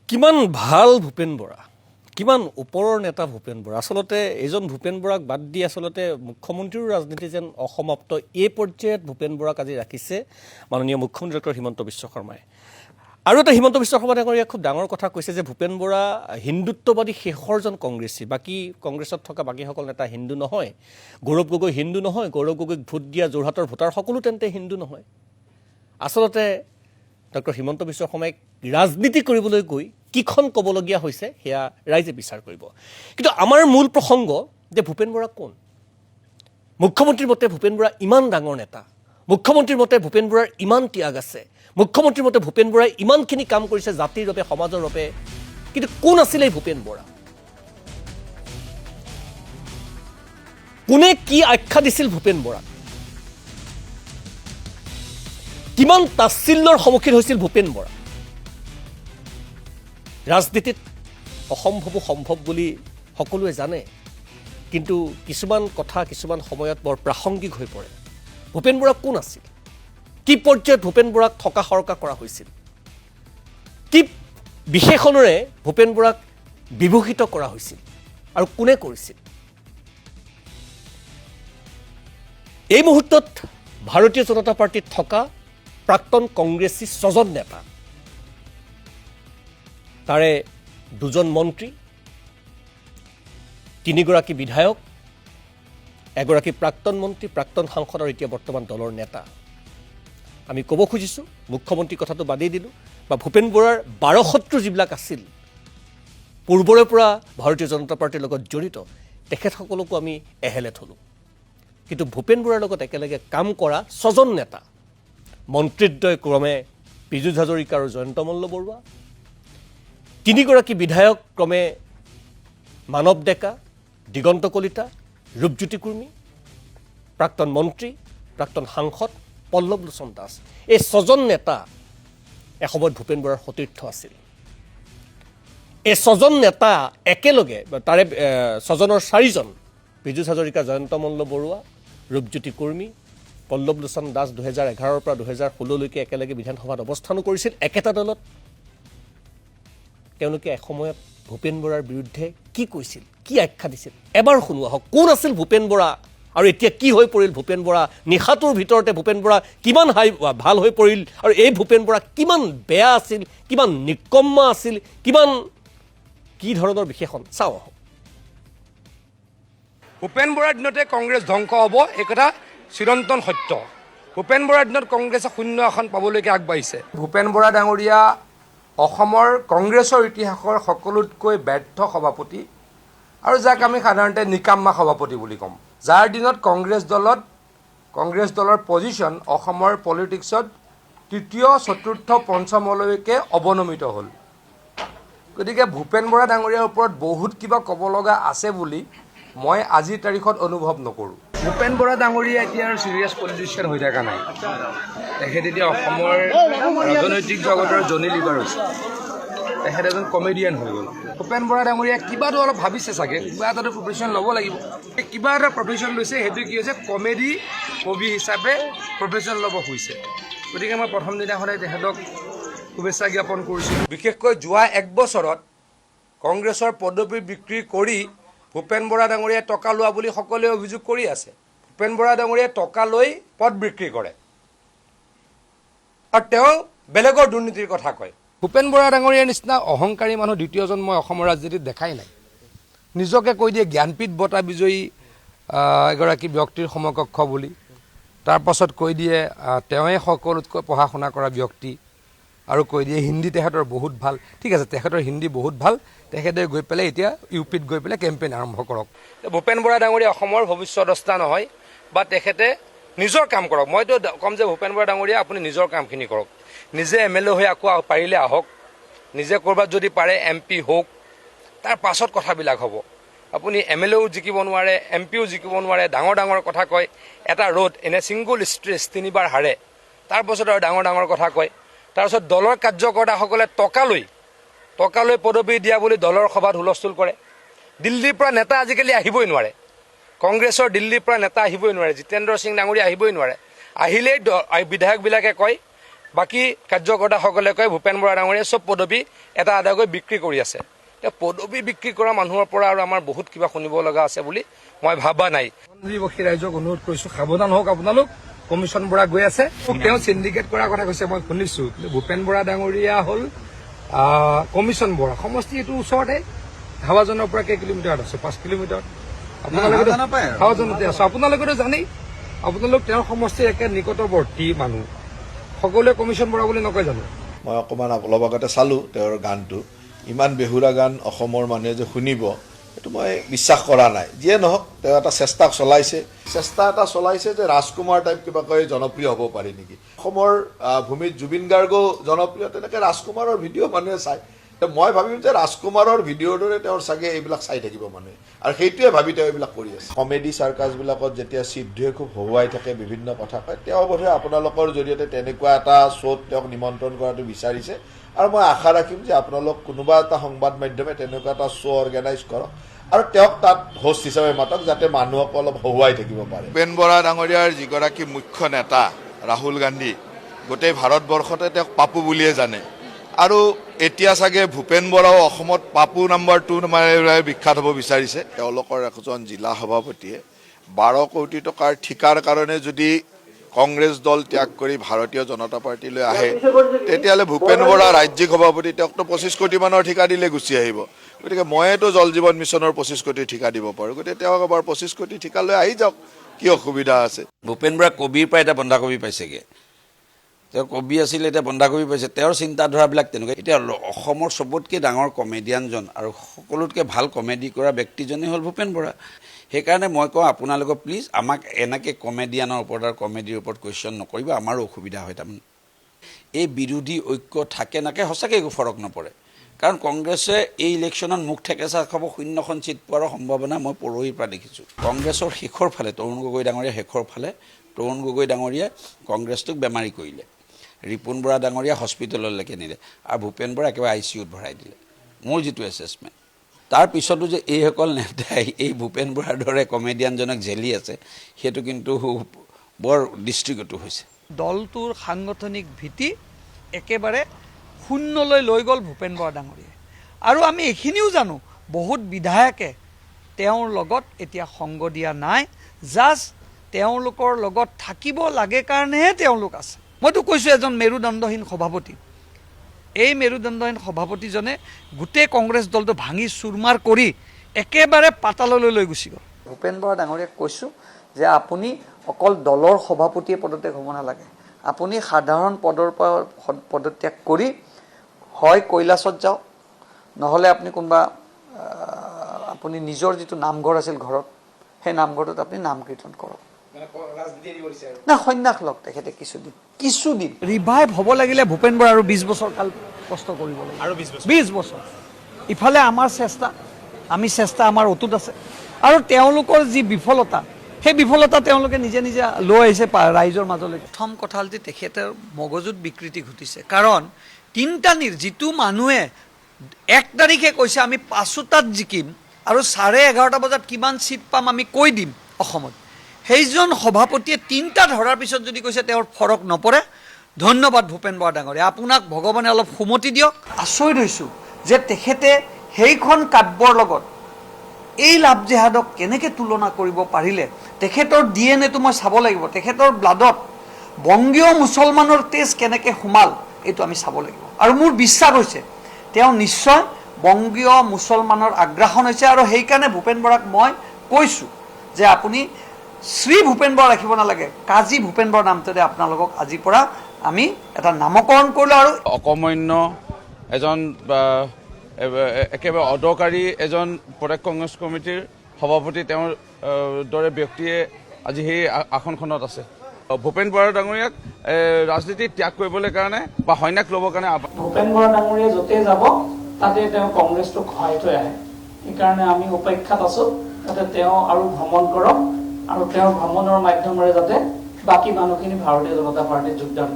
কিমান ভাল ভূপেন বৰা, কিমান ওপৰৰ নেতা ভূপেন বৰা। আচলতে এইজন ভূপেন বৰাক বাদ দি আচলতে মুখ্যমন্ত্ৰীৰ ৰাজনীতি যেন অসমাপ্ত এই পৰ্যায়ত ভূপেন বৰাক আজি ৰাখিছে মাননীয় মুখ্যমন্ত্ৰী ডক্টৰ হিমন্ত বিশ্ব শৰ্মাই। আৰু এটা হিমন্ত বিশ্ব শৰ্মা ডাঙৰীয়াই খুব ডাঙৰ কথা কৈছে যে ভূপেন বৰা হিন্দুত্ববাদী শেষৰজন কংগ্ৰেছী, বাকী কংগ্ৰেছত থকা বাকীসকল নেতা হিন্দু নহয়। গৌৰৱ গগৈ হিন্দু নহয়, গৌৰৱ গগৈক ভোট দিয়া যোৰহাটৰ ভোটাৰ সকলো তেন্তে হিন্দু নহয়। আচলতে ডক্টৰ হিমন্ত বিশ্ব শৰ্মাই ৰাজনীতি কৰিবলৈ গৈ কিখন ক'বলগীয়া হৈছে সেয়া ৰাইজে বিচাৰ কৰিব। কিন্তু আমাৰ মূল প্ৰসংগ যে ভূপেন বৰা কোন। মুখ্যমন্ত্ৰীৰ মতে ভূপেন বৰা ইমান ডাঙৰ নেতা, মুখ্যমন্ত্ৰীৰ মতে ভূপেন বৰাৰ ইমান ত্যাগ আছে, মুখ্যমন্ত্ৰীৰ মতে ভূপেন বৰাই ইমানখিনি কাম কৰিছে জাতিৰ বাবে, সমাজৰ বাবে। কিন্তু কোন আছিলে এই ভূপেন বৰা? কোনে কি আখ্যা দিছিল ভূপেন বৰাক? কিমান তাচ্ছিল্যৰ সন্মুখীন হৈছিল ভূপেন বৰা? ৰাজনীতিত অসম্ভৱো সম্ভৱ বুলি সকলোৱে জানে, কিন্তু কিছুমান কথা কিছুমান সময়ত বৰ প্ৰাসংগিক হৈ পৰে। ভূপেন বৰা কোন আছিল? কি পৰ্যায়ত ভূপেন বৰাক থকা সৰকা কৰা হৈছিল? কি বিশেষণেৰে ভূপেন বৰাক বিভূষিত কৰা হৈছিল আৰু কোনে কৰিছিল? এই মুহূৰ্তত ভাৰতীয় জনতা পাৰ্টীত থকা প্ৰাক্তন কংগ্ৰেছী 6জন নেতা, তাৰে 2জন মন্ত্ৰী, 3গৰাকী বিধায়ক, এগৰাকী প্ৰাক্তন মন্ত্ৰী, প্ৰাক্তন সাংসদ আৰু এতিয়া বৰ্তমান দলৰ নেতা। আমি ক'ব খুজিছোঁ, মুখ্যমন্ত্ৰীৰ কথাটো বাদেই দিলোঁ, বা ভূপেন বৰাৰ 12 শত্ৰু যিবিলাক আছিল পূৰ্বৰে পৰা ভাৰতীয় জনতা পাৰ্টীৰ লগত জড়িত, তেখেতসকলকো আমি এহেলে থলোঁ। কিন্তু ভূপেন বৰাৰ লগত একেলগে কাম কৰা 6জন নেতা, মন্ত্ৰীদ্বয় ক্ৰমে পীযুষ হাজৰিকা আৰু জয়ন্ত মল্ল বৰুৱা, 3গৰাকী বিধায়ক ক্ৰমে মানৱ ডেকা, দিগন্ত কলিতা, ৰূপজ্যোতি কুৰ্মী, প্ৰাক্তন মন্ত্ৰী, প্ৰাক্তন সাংসদ পল্লৱ লোচন দাস। এই 6জন নেতা এসময়ত ভূপেন বৰাৰ সতীৰ্থ আছিল। এই 6জন নেতা একেলগে, তাৰে 6জনৰ 4জন, পীযুষ হাজৰিকা, জয়ন্ত মল্ল বৰুৱা, ৰূপজ্যোতি কুৰ্মী, পল্লৱ লোচন দাস 2011ৰ পৰা 2016লৈকে একেলগে বিধানসভাত অৱস্থানো কৰিছিল একেটা দলত। তেওঁলোকে এসময়ত ভূপেন বৰাৰ বিৰুদ্ধে কি কৈছিল, কি আখ্যা দিছিল, এবাৰ শুনো আহক। কোন আছিল ভূপেন বৰা আৰু এতিয়া কি হৈ পৰিল ভূপেন বৰা? নিশাটোৰ ভিতৰতে ভূপেন বৰা কিমান ভাল হৈ পৰিল, আৰু এই ভূপেন বৰা কিমান বেয়া আছিল, কিমান নিকম্মা আছিল, কিমান কি ধৰণৰ বিশেষণ, চাওঁ আহক। ভূপেন বৰাৰ দিনতে কংগ্ৰেছ ধ্বংস হ'ব, এই কথা চিৰন্তন সত্য। ভূপেন বৰাৰ দিনত কংগ্ৰেছে 0 আসন পাবলৈকে আগবাঢ়িছে। ভূপেন বৰা ডাঙৰীয়া অসমৰ কংগ্ৰেছৰ ইতিহাসৰ সকলোতকৈ ব্যৰ্থ সভাপতি, আৰু যাক আমি সাধাৰণতে নিকাম্মা সভাপতি বুলি ক'ম, যাৰ দিনত কংগ্ৰেছ দলৰ পজিশ্যন অসমৰ পলিটিক্সত 3য়, 4ৰ্থ, 5মলৈকে অৱনমিত হ'ল। গতিকে ভূপেন বৰা ডাঙৰীয়াৰ ওপৰত বহুত কিবা ক'ব লগা আছে বুলি মই আজিৰ তাৰিখত অনুভৱ নকৰোঁ। ভূপেন বৰা ডাঙৰীয়া এতিয়া আৰু চিৰিয়াছ পলিটিচিয়ান হৈ থকা নাই। তেখেত এতিয়া অসমৰ ৰাজনৈতিক জগতৰ জনি লিভাৰ হৈছে। তেখেত এজন কমেডিয়ান হৈ গ'ল। ভূপেন বৰা ডাঙৰীয়া কিবাটো অলপ ভাবিছে চাগে, কিবা এটাতো প্ৰফেশ্যন ল'ব লাগিব। কিবা এটা প্ৰফেশ্যন লৈছে, সেইটো কি হৈছে, কবি হিচাপে প্ৰফেশ্যন ল'ব খুজিছে। গতিকে মই প্ৰথম দিনাখনে তেখেতক শুভেচ্ছা জ্ঞাপন কৰিছোঁ। বিশেষকৈ যোৱা 1 বছৰত কংগ্ৰেছৰ পদবী বিক্ৰী কৰি ভূপেন বৰা ডাঙৰীয়াই টকা লোৱা বুলি সকলোৱে অভিযোগ কৰি আছে। ভূপেন বৰা ডাঙৰীয়াই টকা লৈ পদ বিক্ৰী কৰে আৰু তেওঁ বেলেগৰ দুৰ্নীতিৰ কথা কয়। ভূপেন বৰা ডাঙৰীয়াৰ নিচিনা অহংকাৰী মানুহ দ্বিতীয়জন মই অসমৰ ৰাজনীতিত দেখাই নাই। নিজকে কৈ দিয়ে জ্ঞানপীঠ বঁটা বিজয়ী এগৰাকী ব্যক্তিৰ সমকক্ষ বুলি, তাৰপাছত কৈ দিয়ে তেওঁৱে সকলোতকৈ পঢ়া শুনা কৰা ব্যক্তি, আৰু কৈ দিয়ে হিন্দী তেখেতৰ বহুত ভাল। ঠিক আছে, তেখেতৰ হিন্দী বহুত ভাল, তেখেতে গৈ পেলাই এতিয়া ইউপিত গৈ পেলাই কেম্পেইন আৰম্ভ কৰক। ভূপেন বৰা ডাঙৰীয়া অসমৰ ভৱিষ্যদ্ৰষ্টা নহয়, বা তেখেতে নিজৰ কাম কৰক। মইতো ক'ম যে ভূপেন বৰা ডাঙৰীয়া আপুনি নিজৰ কামখিনি কৰক। নিজে MLA হৈ আকৌ পাৰিলে আহক, নিজে ক'ৰবাত যদি পাৰে MP হওক, তাৰ পাছত কথাবিলাক হ'ব। আপুনি MLAও জিকিব নোৱাৰে, MPও জিকিব নোৱাৰে, ডাঙৰ ডাঙৰ কথা কয়। এটা ৰোড এনে ছিংগুল ষ্ট্ৰেচ 3বাৰ হাৰে, তাৰপাছত আৰু ডাঙৰ ডাঙৰ কথা কয়। তাৰপিছত দলৰ কাৰ্যকৰ্তাসকলে টকা লৈ পদবী দিয়া বুলি দলৰ সভাত হুলস্থুল কৰে। দিল্লীৰ পৰা নেতা আজিকালি আহিবই নোৱাৰে, কংগ্ৰেছৰ দিল্লীৰ পৰা নেতা আহিবই নোৱাৰে, জিতেন্দ্ৰ সিং ডাঙৰীয়া আহিবই নোৱাৰে। আহিলেই বিধায়কবিলাকে কয় বাকী কাৰ্যকৰ্তাসকলে কয় ভূপেন বৰা ডাঙৰীয়াই চব পদবী এটা আদাকৈ বিক্ৰী কৰি আছে। এতিয়া পদবী বিক্ৰী কৰা মানুহৰ পৰা আৰু আমাৰ বহুত কিবা শুনিব লগা আছে বুলি মই ভাবা নাই। মন্ত্ৰীবসী ৰাইজক অনুৰোধ কৰিছোঁ, সাৱধান হওক আপোনালোক। কমিশ্যন বৰা গৈ আছে, তেওঁ চিণ্ডিকেট কৰাৰ কথা কৈছে মই শুনিছোঁ, কিন্তু ভূপেন বৰা ডাঙৰীয়া হ'ল কমিশ্যন বৰা সমষ্টি এইটো ওচৰতে হাৱাজানৰ পৰা কেই কিলোমিটাৰত আছে? 5 কিলোমিটাৰ। আপোনালোকে হাৱাজানতে আছে, আপোনালোকেতো জানেই। আপোনালোক তেওঁৰ সমষ্টিৰ একে নিকটৱৰ্তী মানুহ, সকলোৱে কমিশ্যন বৰা বুলি নকয় জানো? মই অকণমান অলপ আগতে চালোঁ তেওঁৰ গানটো, ইমান বেহুৰা গান অসমৰ মানুহে যে শুনিব এইটো মই বিশ্বাস কৰা নাই। যিয়ে নহওক তেওঁ এটা চেষ্টা চলাইছে যে ৰাজকুমাৰ টাইপ কিবাকৈ জনপ্ৰিয় হ'ব পাৰি নেকি। অসমৰ ভূমিত জুবিন গাৰ্গো জনপ্ৰিয়, তেনেকৈ ৰাজকুমাৰৰ ভিডিঅ' মানুহে চায়। মই ভাবিম যে ৰাজকুমাৰৰ ভিডিঅ'ৰ দৰে তেওঁৰ চাগে এইবিলাক চাই থাকিব মানুহে, আৰু সেইটোৱে ভাবি তেওঁ এইবিলাক কৰি আছে। কমেডি চাৰ্কাছবিলাকত যেতিয়া সিদ্ধুৱে খুব হহুৱাই থাকে, বিভিন্ন কথা কয়, তেওঁ বোধহয় আপোনালোকৰ জৰিয়তে তেনেকুৱা এটা শ্ব'ত তেওঁক নিমন্ত্ৰণ কৰাটো বিচাৰিছে। আৰু মই আশা ৰাখিম যে আপোনালোক কোনোবা এটা সংবাদ মাধ্যমে তেনেকুৱা এটা শ্ব' অৰ্গেনাইজ কৰক আৰু তেওঁক তাত হোষ্ট হিচাপে মাতক, যাতে মানুহক অলপ হহুৱাই থাকিব পাৰে। ভূপেন বৰা ডাঙৰীয়াৰ যিগৰাকী মুখ্য নেতা ৰাহুল গান্ধী, গোটেই ভাৰতবৰ্ষতে তেওঁক পাপু বুলিয়ে জানে। আৰু এতিয়া চাগে ভূপেন বৰাও অসমত পাপু নম্বৰ 2 নামেৰে বিখ্যাত হ'ব বিচাৰিছে। তেওঁলোকৰ এজন জিলা সভাপতিয়ে 12 কোটি টকাৰ ঠিকাৰ কাৰণে যদি কংগ্ৰেছ দল ত্যাগ কৰি ভাৰতীয় জনতা পাৰ্টিলৈ আহে, তেতিয়াহ'লে ভূপেন বৰা ৰাজ্যিক সভাপতি, তেওঁকতো 25 কোটি মানৰ ঠিকা দিলে গুচি আহিব। গতিকে মইতো জল জীৱন মিছনৰ 25 কোটি ঠিকা দিব পাৰোঁ, গতিকে তেওঁক এবাৰ 25 কোটি ঠিকা লৈ আহি যাওক, কি অসুবিধা আছে? ভূপেন বৰা কবিৰ পৰা এতিয়া বন্ধাকবি পাইছেগৈ। তেওঁ কবি আছিলে, এতিয়া বন্ধাকবি পাইছে। তেওঁৰ চিন্তাধাৰাবিলাক তেনেকুৱা। এতিয়া অসমৰ চবতকৈ ডাঙৰ কমেডিয়ানজন আৰু সকলোতকৈ ভাল কমেডি কৰা ব্যক্তিজনেই হ'ল ভূপেন বৰা। সেইকাৰণে মই কওঁ আপোনালোকক প্লিজ আমাক এনেকৈ কমেডিয়ানৰ ওপৰত আৰু কমেডিৰ ওপৰত কুৱেশ্যন নকৰিব, আমাৰো অসুবিধা হয়। তাৰমানে এই বিৰোধী ঐক্য থাকে নাকে সঁচাকৈ একো ফৰক নপৰে, কাৰণ কংগ্ৰেছে এই ইলেকশ্যনত মুখ ঠেকেচা খাব, 0খন ছিট পোৱাৰ সম্ভাৱনা মই পৰহিৰ পৰা দেখিছোঁ। কংগ্ৰেছৰ শেষৰ ফালে তৰুণ গগৈ ডাঙৰীয়া, শেষৰ ফালে তৰুণ গগৈ ডাঙৰীয়াই কংগ্ৰেছটোক বেমাৰী কৰিলে, ৰিপুণ বৰা ডাঙৰীয়া হস্পিটেললৈকে নিলে, আৰু ভূপেন বৰা একেবাৰে ICUত ভৰাই দিলে, মোৰ যিটো এছেছমেণ্ট। তাৰ পিছতো যে এইসকল নেতাই এই ভূপেন বৰাৰ দৰে কমেডিয়ানজনক জেলি আছে, সেইটো কিন্তু বৰ দৃষ্টিগত হৈছে। দলটোৰ সাংগঠনিক ভীতি একেবাৰে শূন্যলৈ লৈ গ'ল ভূপেন বৰা ডাঙৰীয়াই। আৰু আমি এইখিনিও জানো, বহুত বিধায়কে তেওঁৰ লগত এতিয়া সংগ দিয়া নাই, জাষ্ট তেওঁলোকৰ লগত থাকিব লাগে কাৰণেহে তেওঁলোক আছে। মইতো কৈছোঁ, এজন মেৰুদণ্ডহীন সভাপতি, এই মেৰুদণ্ডহীন সভাপতিজনে গোটেই কংগ্ৰেছ দলটো ভাঙি চুৰমাৰ কৰি একেবাৰে পাতাললৈ লৈ গুচি গ'ল। ভূপেন বৰা ডাঙৰীয়াক কৈছোঁ যে আপুনি অকল দলৰ সভাপতিয়ে পদত্যাগ হ'ব নালাগে, আপুনি সাধাৰণ পদৰ পৰা পদত্যাগ কৰি হয় কৈলাশত যাওক, নহ'লে আপুনি কোনোবা আপুনি নিজৰ যিটো নামঘৰ আছিল ঘৰত, সেই নামঘৰটোত আপুনি নাম কীৰ্তন কৰক। না সন্ন্যাস লওক তেখেতে কিছুদিন ৰিভাইভ হ'ব লাগিলে ভূপেন বৰা আৰু 20 বছৰ কাল কষ্ট কৰিব লাগিব, আৰু 20 বছৰ। ইফালে আমাৰ চেষ্টা আমাৰ অটুট আছে, আৰু তেওঁলোকৰ যি বিফলতা, সেই বিফলতা তেওঁলোকে নিজে লৈ আহিছে ৰাইজৰ মাজলৈ। প্ৰথম কথা হ'ল যে তেখেতৰ মগজুত বিকৃতি ঘটিছে, কাৰণ 3টা যিটো মানুহে 1 তাৰিখে কৈছে আমি 5টাত জিকিম আৰু 11:30 বজাত কিমান ছিট পাম আমি কৈ দিম অসমত, সেইজন সভাপতিয়ে 3টা ধৰাৰ পিছত যদি কৈছে তেওঁৰ ফৰক নপৰে, ধন্যবাদ ভূপেন বৰা ডাঙৰীয়া, আপোনাক ভগৱানে অলপ সুমতি দিয়ক। আচৰিত হৈছোঁ যে তেখেতে সেইখন কাব্যৰ লগত এই লাভ জেহাদক কেনেকৈ তুলনা কৰিব পাৰিলে। তেখেতৰ DNA-টো মই চাব লাগিব, তেখেতৰ ব্লাডত বংগীয় মুছলমানৰ তেজ কেনেকৈ সোমাল এইটো আমি চাব লাগিব। আৰু মোৰ বিশ্বাস হৈছে তেওঁ নিশ্চয় বংগীয় মুছলমানৰ আগ্ৰাসন হৈছে, আৰু সেইকাৰণে ভূপেন বৰাক মই কৈছোঁ যে আপুনি শ্ৰী ভূপেন বৰা ৰাখিব নালাগে, কাজী ভূপেন বৰা নামটোৰে আপোনালোকক আজিৰ পৰা আমি এটা নামকৰণ কৰিলোঁ। আৰু অকৰ্মণ্য এজন একেবাৰে অদৰকাৰী এজন প্ৰদেশ কংগ্ৰেছ কমিটিৰ সভাপতি, তেওঁৰ দৰে ব্যক্তিয়ে আজি সেই আসনখনত আছে। ভূপেন বৰা ডাঙৰীয়াক ৰাজনীতি ত্যাগ কৰিবলৈ কাৰণে বা সন্ন্যাস ল'বৰ কাৰণে ভূপেন বৰা ডাঙৰীয়া য'তেই যাব তাতে তেওঁ কংগ্ৰেছটোক সহায় থৈ আহে। সেইকাৰণে আমি অপেক্ষাত আছোঁ যাতে তেওঁ আৰু ভ্ৰমণ কৰক, আৰু তেওঁৰ ভ্ৰমণৰ মাধ্যমেৰে যাতে বাকী মানুহখিনি ভাৰতীয় জনতা পাৰ্টীত যোগদান